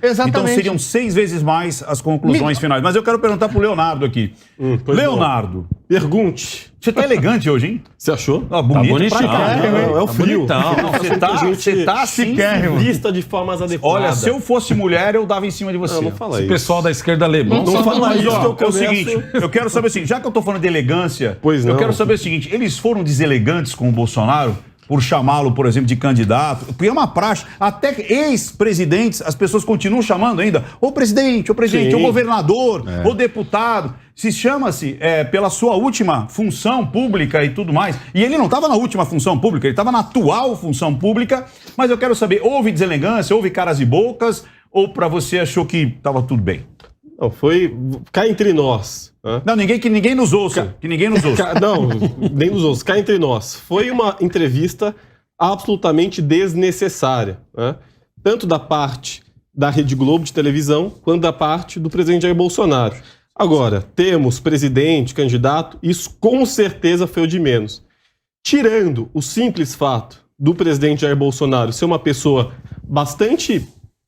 Exatamente. Então seriam 6 vezes mais as conclusões finais. Mas eu quero perguntar pro Leonardo aqui. Leonardo, pergunte. Você tá elegante hoje, hein? Você achou? Bonito, bonitinho. pra caramba, hein? É o frio. Você tá assim, vista de formas adequadas. Olha, se eu fosse mulher, eu dava em cima de você. Não fala Esse isso. pessoal da esquerda alemã. Não fala isso que eu É o começo... seguinte, eu quero saber o seguinte, já que eu tô falando de elegância, eu quero saber o seguinte, eles foram deselegantes com o Bolsonaro por chamá-lo, por exemplo, de candidato? Porque é uma praxe, até ex-presidentes, as pessoas continuam chamando ainda, ô presidente, o governador, o deputado. Se chama-se pela sua última função pública e tudo mais. E ele não estava na última função pública, ele estava na atual função pública. Mas eu quero saber, houve deselegância, houve caras e bocas, ou para você achou que estava tudo bem? Não, foi cá entre nós. Né? Não, que ninguém nos ouça. Que ninguém nos ouça. Não, nem nos ouça. Cá entre nós. Foi uma entrevista absolutamente desnecessária. Né? Tanto da parte da Rede Globo de televisão, quanto da parte do presidente Jair Bolsonaro. Agora, temos presidente, candidato, isso com certeza foi o de menos. Tirando o simples fato do presidente Jair Bolsonaro ser uma pessoa bastante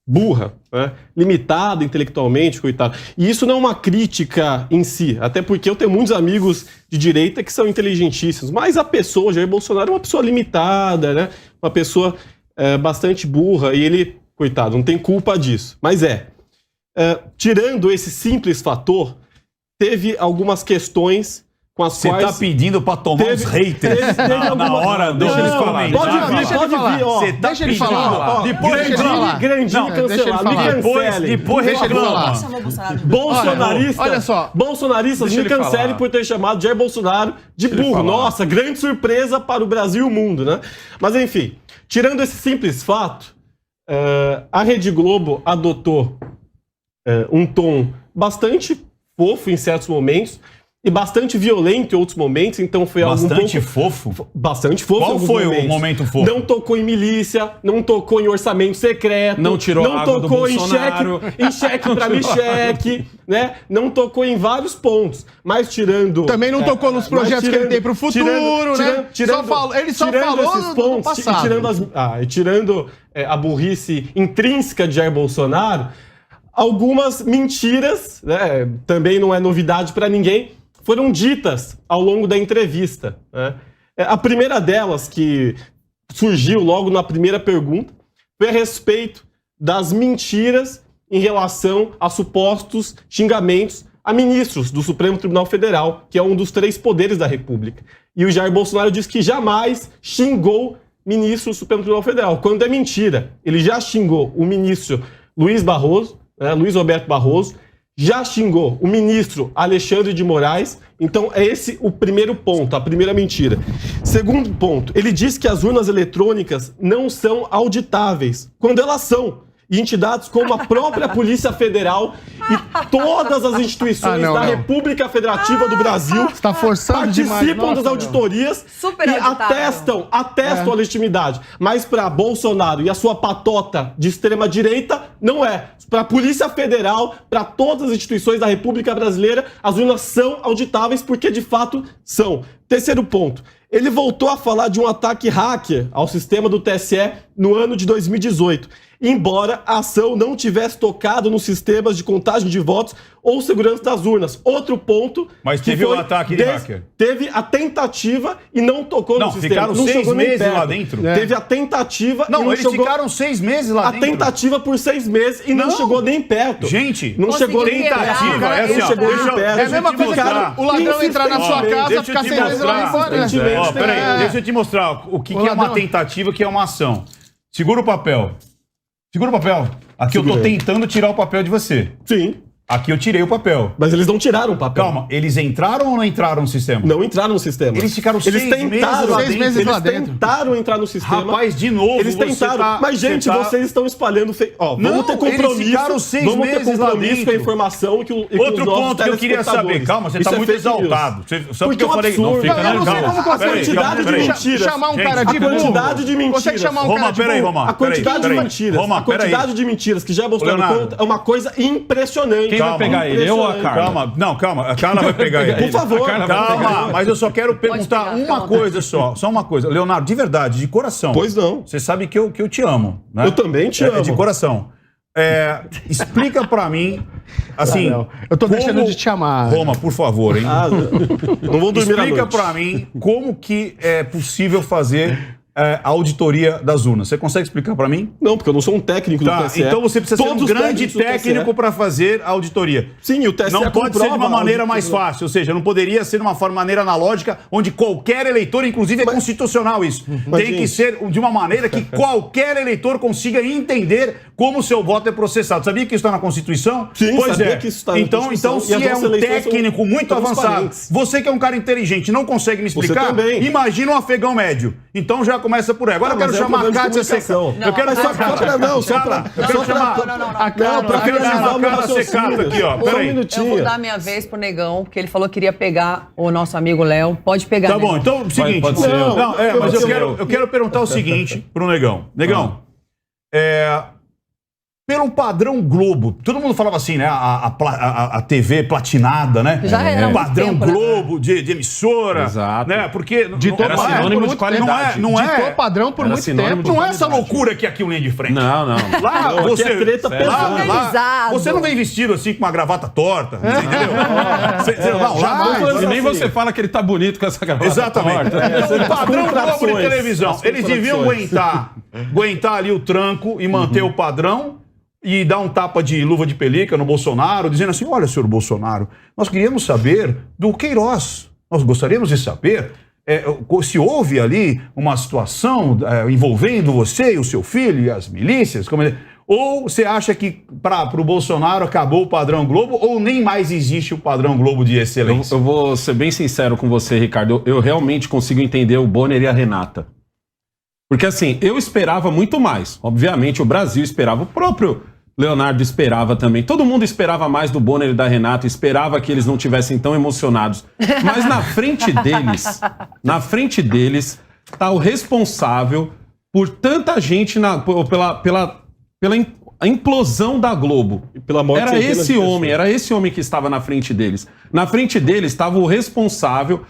burra, né? Limitada intelectualmente, coitado. E isso não é uma crítica em si, até porque eu tenho muitos amigos de direita que são inteligentíssimos, mas a pessoa, Jair Bolsonaro, é uma pessoa limitada, né? Uma pessoa bastante burra, e ele, coitado, não tem culpa disso. Mas tirando esse simples fator, teve algumas questões com as quais... Você tá pedindo pra tomar uns haters na hora do... Deixa eles falar. Pode vir, ó. Você tá deixa ele falar. Depois deixa ele falar. Grandinho cancelado. Depois deixa ele falar. Bolsonaristas me cancelem por ter chamado Jair Bolsonaro de burro. Nossa, grande surpresa para o Brasil e o mundo, né? Mas enfim, tirando esse simples fato, a Rede Globo adotou um tom bastante fofo em certos momentos e bastante violento em outros momentos, então foi algo bastante fofo? Bastante fofo. Qual foi o momento fofo? Não tocou em milícia, não tocou em orçamento secreto, não tirou a água do Bolsonaro, em cheque para mim cheque, né? Não tocou em vários pontos, mas tirando... Também não tocou nos projetos que ele tem pro futuro, né? Ele só falou esses pontos, do passado. Tirando a burrice intrínseca de Jair Bolsonaro, algumas mentiras, né, também não é novidade para ninguém, foram ditas ao longo da entrevista. Né? A primeira delas, que surgiu logo na primeira pergunta, foi a respeito das mentiras em relação a supostos xingamentos a ministros do Supremo Tribunal Federal, que é um dos 3 poderes da República. E o Jair Bolsonaro disse que jamais xingou ministro do Supremo Tribunal Federal, quando é mentira. Ele já xingou o ministro Luiz Roberto Barroso, já xingou o ministro Alexandre de Moraes. Então é esse o primeiro ponto, a primeira mentira. Segundo ponto, ele diz que as urnas eletrônicas não são auditáveis, quando elas são. E entidades como a própria Polícia Federal e todas as instituições da República Federativa do Brasil participam das auditorias e atestam a legitimidade. Mas para Bolsonaro e a sua patota de extrema-direita, não é. Para a Polícia Federal, para todas as instituições da República Brasileira, as urnas são auditáveis porque de fato são. Terceiro ponto. Ele voltou a falar de um ataque hacker ao sistema do TSE no ano de 2018, embora a ação não tivesse tocado nos sistemas de contagem de votos ou segurança das urnas. Outro ponto... Mas teve o ataque de hacker. Teve a tentativa e não tocou no sistema. Ficaram 6 meses lá dentro. Teve a tentativa e não eles chegou... ficaram 6 meses lá dentro. A tentativa por 6 meses e não chegou nem perto. Gente, não chegou nem tentativa. Não chegou nem perto. É a mesma coisa que o ladrão entrar na sua casa, ficar 6 meses lá e embora. Peraí, deixa eu te mostrar o que é uma tentativa, o que é uma ação. Segura o papel. Segura o papel. Aqui eu tô tentando tirar o papel de você. Sim. Aqui eu tirei o papel. Mas eles não tiraram o papel. Calma, eles entraram ou não entraram no sistema? Não entraram no sistema. Eles ficaram 6 meses lá dentro. Eles tentaram entrar no sistema. Rapaz, de novo, eles tentaram. Mas, gente, vocês estão espalhando fake. Vamos ter compromisso. Eles ficaram 6 vamos ter meses lá compromisso com a dentro. informação que Outro ponto que eu queria saber. Calma, você tá muito exaltado. Só porque eu falei... Não fica, eu não sei como a quantidade de mentiras. Chamar um cara de burro. A quantidade de mentiras. Consegue chamar um cara de burro? A quantidade de mentiras. A quantidade de mentiras que já Bolsonaro conta é uma coisa impressionante. Quem vai pegar ele? ou a Carla? Calma, a Carla vai pegar ele. Por favor. Calma, mas eu só quero perguntar uma coisa só uma coisa. Leonardo, de verdade, de coração. Pois não. Você sabe que eu te amo, né? Eu também te amo. De coração. explica pra mim, assim... Eu tô deixando de te chamar. Roma, por favor, hein? Não vou dormir à Explica noite. pra mim como que é possível fazer a auditoria das urnas. Você consegue explicar pra mim? Não, porque eu não sou um técnico do Tá, TSE. então você precisa ser um Todos os grande técnicos do técnico TSE. para fazer a auditoria. Sim, e o TSE Não pode ser de uma comprova a maneira mais auditoria. fácil, ou seja, não poderia ser de uma maneira analógica, onde qualquer eleitor, inclusive é constitucional isso, tem que ser de uma maneira que qualquer eleitor consiga entender como o seu voto é processado. Sabia que isso está na Constituição? Sim, pois sabia é. que isso está na Então, Constituição, se e as é nossas um eleições são técnico muito avançado, transparentes. você que é um cara inteligente não consegue me explicar, também. imagina um afegão médio. Então já começa por aí. Agora eu quero mas é um chamar a problema de Kátia Secato. comunicação. Eu quero Só pra Eu quero chamar... pra Eu quero chamar finalizar a o meu Kátia Secato raciocínio. aqui, ó. Só um Peraí. minutinho. Eu vou dar minha vez pro Negão, porque ele falou que queria pegar o nosso amigo Léo. Pode pegar, Tá bom, Negão. então, o seguinte. pode ser eu. Não, mas Pode ser eu quero perguntar o seguinte pro Negão. Negão, pelo padrão Globo, todo mundo falava assim, né? A TV platinada, né? Já era há muito Padrão tempo, né? Globo de emissora. Exato. Né? Porque Era sinônimo de qualidade. Não Ditou é, padrão por Era muito sinônimo tempo. de não é essa loucura que aqui o Linha de Frente. Não. Lá Não, você. aqui é treta pesada. Organizado. Você não vem vestido assim com uma gravata torta, entendeu? Não, jamais. E nem você fala que ele tá bonito com essa gravata. Exatamente. torta. O padrão Globo de contradições. televisão. As Eles deviam contradições. aguentar ali o tranco e manter o padrão e dar um tapa de luva de pelica no Bolsonaro, dizendo assim, olha, senhor Bolsonaro, nós queríamos saber do Queiroz. Nós gostaríamos de saber se houve ali uma situação envolvendo você e o seu filho e as milícias. Ou você acha que para o Bolsonaro acabou o padrão Globo ou nem mais existe o padrão Globo de excelência? Eu vou ser bem sincero com você, Ricardo. Eu realmente consigo entender o Bonner e a Renata. Porque assim, eu esperava muito mais. Obviamente, o Brasil esperava, o próprio Leonardo esperava também. Todo mundo esperava mais do Bonner e da Renata, esperava que eles não tivessem tão emocionados. Mas na frente deles, tá o responsável por tanta gente pela implosão da Globo. Pela morte Era de centenas esse de homem, pessoas. era esse homem que estava na frente deles. Na frente deles estava o responsável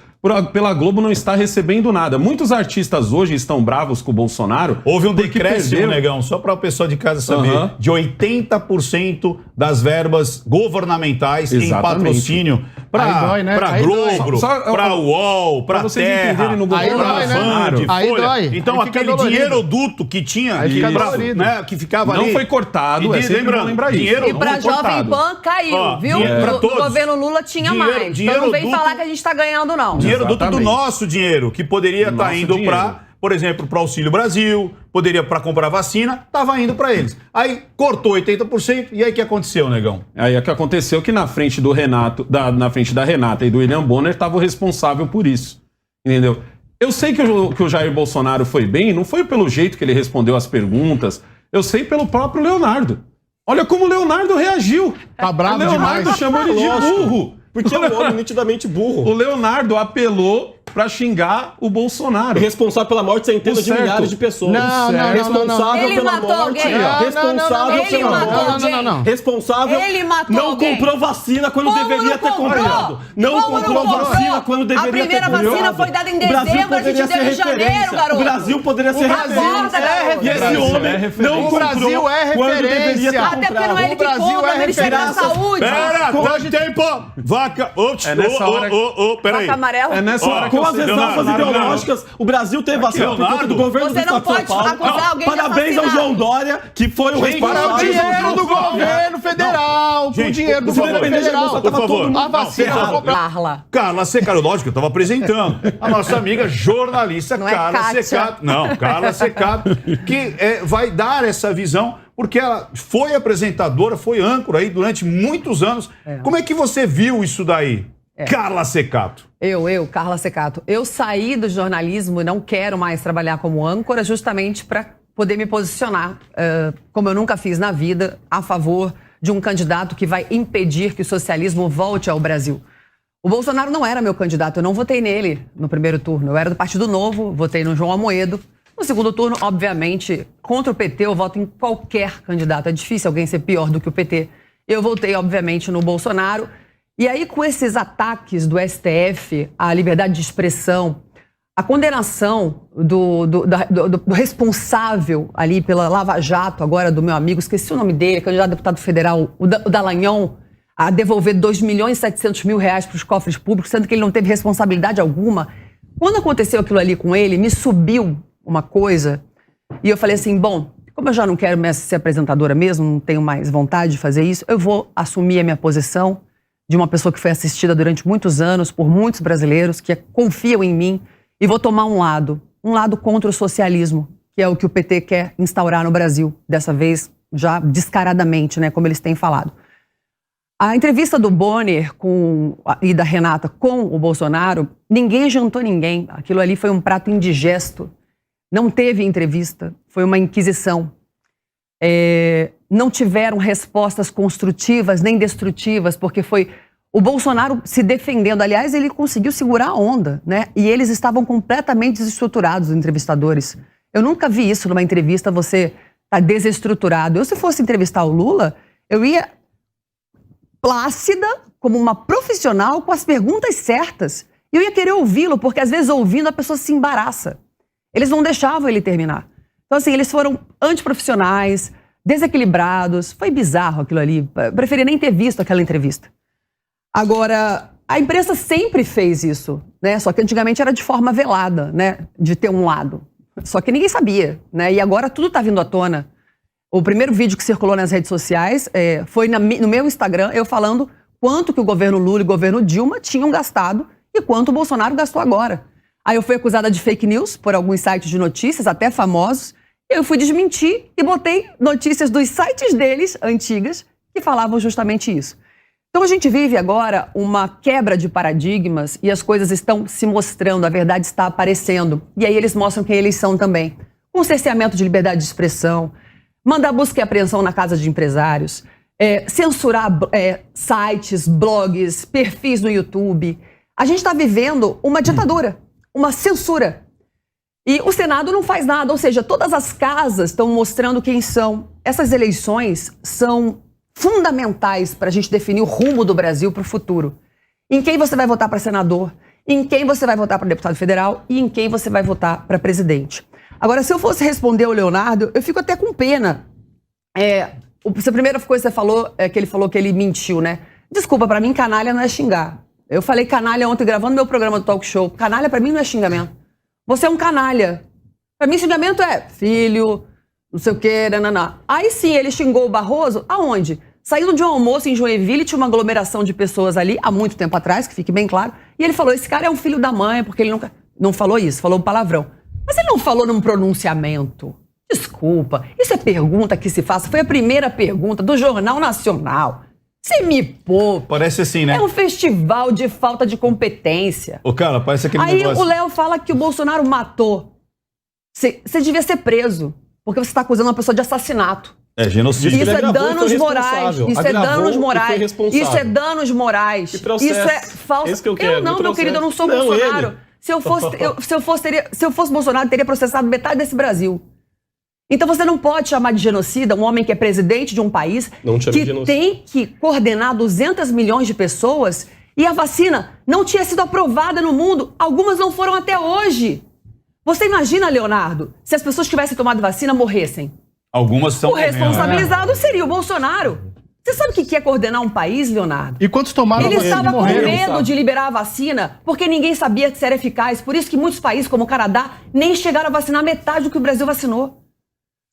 pela Globo não estar recebendo nada. Muitos artistas hoje estão bravos com o Bolsonaro. Houve um porque decréscimo, perderam. Negão, só para o pessoal de casa saber, Aham. de 80% das verbas governamentais em Exatamente. patrocínio Aí para dói, né? Aí Globo, Só- para UOL, para pra vocês Terra, entenderem no Aí governo dói, né? Band, Aí Folha. dói. Então Aí fica aquele dolorido. dinheiroduto que tinha, Aí fica pra- dolorido. né, que ficava Não ali... foi cortado, E é sempre lembrando, bom lembrar isso. dinheiro E pra Não foi Jovem cortado. Pan caiu, Ó, viu? dinheiro pra No todos. governo Lula tinha Dinheiro- mais. dinheiro Então não vem duto- falar que a gente tá ganhando, não. Dinheiro do Exatamente. nosso dinheiro, que poderia estar Nosso indo dinheiro. para, por exemplo, para Auxílio Brasil, poderia para comprar vacina, estava indo para eles. Aí cortou 80%, e aí o que aconteceu, Negão? Aí é que aconteceu que na frente do Renato, na frente da Renata e do William Bonner estava o responsável por isso. Entendeu? Eu sei que o Jair Bolsonaro foi bem, não foi pelo jeito que ele respondeu as perguntas, eu sei pelo próprio Leonardo. Olha como o Leonardo reagiu. Tá bravo o Leonardo demais. chamou ele de Lógico. burro. Porque é um homem nitidamente burro. O Leonardo apelou pra xingar o Bolsonaro. Responsável pela morte de centenas O de certo. milhares de pessoas. Não, não, responsável Ele pela matou morte. alguém? Responsável Ele pela matou morte. alguém? Responsável. Ele matou não alguém? comprou vacina quando Como deveria não ter comprou? comprado. Não Como comprou não comprou? vacina quando deveria ter A primeira comprado. vacina foi dada em O Brasil dezembro, a gente poderia deu ser em janeiro, referência. garoto. O Brasil poderia ser Brasil referência. é E esse Brasil é homem referência. não O comprou Brasil é quando deveria ter referência. comprado. Até porque não é ele O que Brasil compra, é o Ministério da referência. Saúde. Pera, tá tempo! Vaca! É nessa hora Peraí. Vaca amarela. É nessa hora que Com eu as sei- ressalvas Leonardo, ideológicas, o Brasil teve vacina por conta Leonardo, do governo você do não Estado de pode São Paulo. acusar alguém de Parabéns ao assassinato. João Dória, que foi o Para o responsável. dinheiro do governo federal. Com o Gente, dinheiro do por governo favor, federal. por favor. A vacina Não, foi comprada. Carla. Carla Secato, lógico, eu estava apresentando. A nossa amiga jornalista Não é Carla Kátia. Secato. Não, Carla Secato, que vai dar essa visão, porque ela foi apresentadora, foi âncora aí durante muitos anos. Como é que você viu isso daí? Carla Secato. Carla Secato. Eu saí do jornalismo e não quero mais trabalhar como âncora justamente para poder me posicionar, como eu nunca fiz na vida, a favor de um candidato que vai impedir que o socialismo volte ao Brasil. O Bolsonaro não era meu candidato, eu não votei nele no primeiro turno. Eu era do Partido Novo, votei no João Amoedo. No segundo turno, obviamente, contra o PT, eu voto em qualquer candidato. É difícil alguém ser pior do que o PT. Eu votei, obviamente, no Bolsonaro. E aí, com esses ataques do STF à liberdade de expressão, a condenação do responsável ali pela Lava Jato, agora do meu amigo, esqueci o nome dele, candidato a deputado federal, o Dallagnol, a devolver 2.700.000 reais para os cofres públicos, sendo que ele não teve responsabilidade alguma. Quando aconteceu aquilo ali com ele, me subiu uma coisa e eu falei assim, bom, como eu já não quero mais ser apresentadora mesmo, não tenho mais vontade de fazer isso, eu vou assumir a minha posição de uma pessoa que foi assistida durante muitos anos por muitos brasileiros que confiam em mim e vou tomar um lado contra o socialismo, que é o que o PT quer instaurar no Brasil, dessa vez já descaradamente, né, como eles têm falado. A entrevista do Bonner e da Renata com o Bolsonaro, ninguém jantou ninguém. Aquilo ali foi um prato indigesto. Não teve entrevista, foi uma inquisição. Não tiveram respostas construtivas nem destrutivas, porque foi o Bolsonaro se defendendo. Aliás, ele conseguiu segurar a onda, né? E eles estavam completamente desestruturados, os entrevistadores. Eu nunca vi isso numa entrevista, você tá desestruturado. Eu, se fosse entrevistar o Lula, eu ia plácida, como uma profissional, com as perguntas certas. E eu ia querer ouvi-lo, porque às vezes ouvindo a pessoa se embaraça. Eles não deixavam ele terminar. Então, assim, eles foram antiprofissionais, desequilibrados. Foi bizarro aquilo ali. Eu preferia nem ter visto aquela entrevista. Agora, a imprensa sempre fez isso, né? Só que antigamente era de forma velada, né? De ter um lado. Só que ninguém sabia, né? E agora tudo tá vindo à tona. O primeiro vídeo que circulou nas redes sociais foi no meu Instagram, eu falando quanto que o governo Lula e o governo Dilma tinham gastado e quanto o Bolsonaro gastou agora. Aí eu fui acusada de fake news por alguns sites de notícias, até famosos. Eu fui desmentir e botei notícias dos sites deles, antigas, que falavam justamente isso. Então a gente vive agora uma quebra de paradigmas e as coisas estão se mostrando, a verdade está aparecendo. E aí eles mostram quem eles são também. Com cerceamento de liberdade de expressão, mandar busca e apreensão na casa de empresários, censurar sites, blogs, perfis no YouTube. A gente está vivendo uma ditadura, uma censura. E o Senado não faz nada, ou seja, todas as casas estão mostrando quem são. Essas eleições são fundamentais para a gente definir o rumo do Brasil para o futuro. Em quem você vai votar para senador, em quem você vai votar para deputado federal e em quem você vai votar para presidente. Agora, se eu fosse responder ao Leonardo, eu fico até com pena. A primeira coisa que você falou é que ele falou que ele mentiu, né? Desculpa, para mim, canalha não é xingar. Eu falei canalha ontem gravando meu programa do talk show. Canalha para mim não é xingamento. Você é um canalha. Para mim, xingamento é filho, não sei o quê, nananá. Aí sim, ele xingou o Barroso, aonde? Saindo de um almoço em Joinville, tinha uma aglomeração de pessoas ali, há muito tempo atrás, que fique bem claro, e ele falou, esse cara é um filho da mãe, porque ele nunca... Não falou isso, falou um palavrão. Mas ele não falou num pronunciamento. Desculpa, isso é pergunta que se faz. Foi a primeira pergunta do Jornal Nacional. Você me poupa. Parece assim, né? É um festival de falta de competência. Ô, cara, parece aquele Aí negócio... o Léo fala que o Bolsonaro matou. Você devia ser preso, porque você está acusando uma pessoa de assassinato. É genocídio. Isso é danos morais. Isso é danos morais. Responsável. Isso é danos morais. Processo. Isso é falso. Esse que eu quero, não, me meu querido, eu não sou não, Bolsonaro. ele. Se eu fosse Bolsonaro, teria processado metade desse Brasil. Então você não pode chamar de genocida um homem que é presidente de um país que tem que coordenar 200 milhões de pessoas e a vacina não tinha sido aprovada no mundo. Algumas não foram até hoje. Você imagina, Leonardo, se as pessoas que tivessem tomado vacina morressem? Algumas são... O responsabilizado seria o Bolsonaro. Você sabe o que é coordenar um país, Leonardo? E quantos tomaram Ele estava com morreram, medo sabe? de liberar a vacina porque ninguém sabia se era eficaz. Por isso que muitos países, como o Canadá, nem chegaram a vacinar metade do que o Brasil vacinou.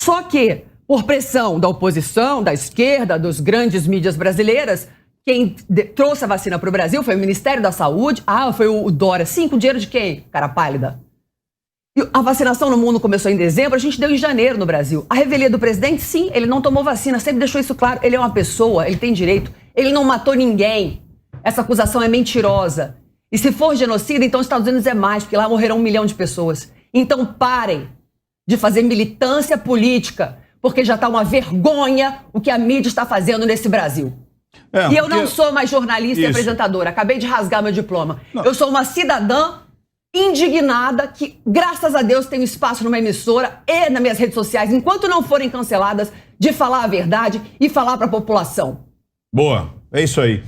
Só que, por pressão da oposição, da esquerda, dos grandes mídias brasileiras, quem trouxe a vacina para o Brasil foi o Ministério da Saúde. Foi o Dória. Sim, com dinheiro de quem? Cara pálida. E a vacinação no mundo começou em dezembro, a gente deu em janeiro no Brasil. A revelia do presidente, sim, ele não tomou vacina, sempre deixou isso claro. Ele é uma pessoa, ele tem direito, ele não matou ninguém. Essa acusação é mentirosa. E se for genocida, então os Estados Unidos é mais, porque lá morreram 1 milhão de pessoas. Então parem de fazer militância política, porque já está uma vergonha o que a mídia está fazendo nesse Brasil. E eu não sou mais jornalista e apresentadora, acabei de rasgar meu diploma. Eu sou uma cidadã indignada que, graças a Deus, tenho espaço numa emissora e nas minhas redes sociais, enquanto não forem canceladas, de falar a verdade e falar para a população. Boa, é isso aí.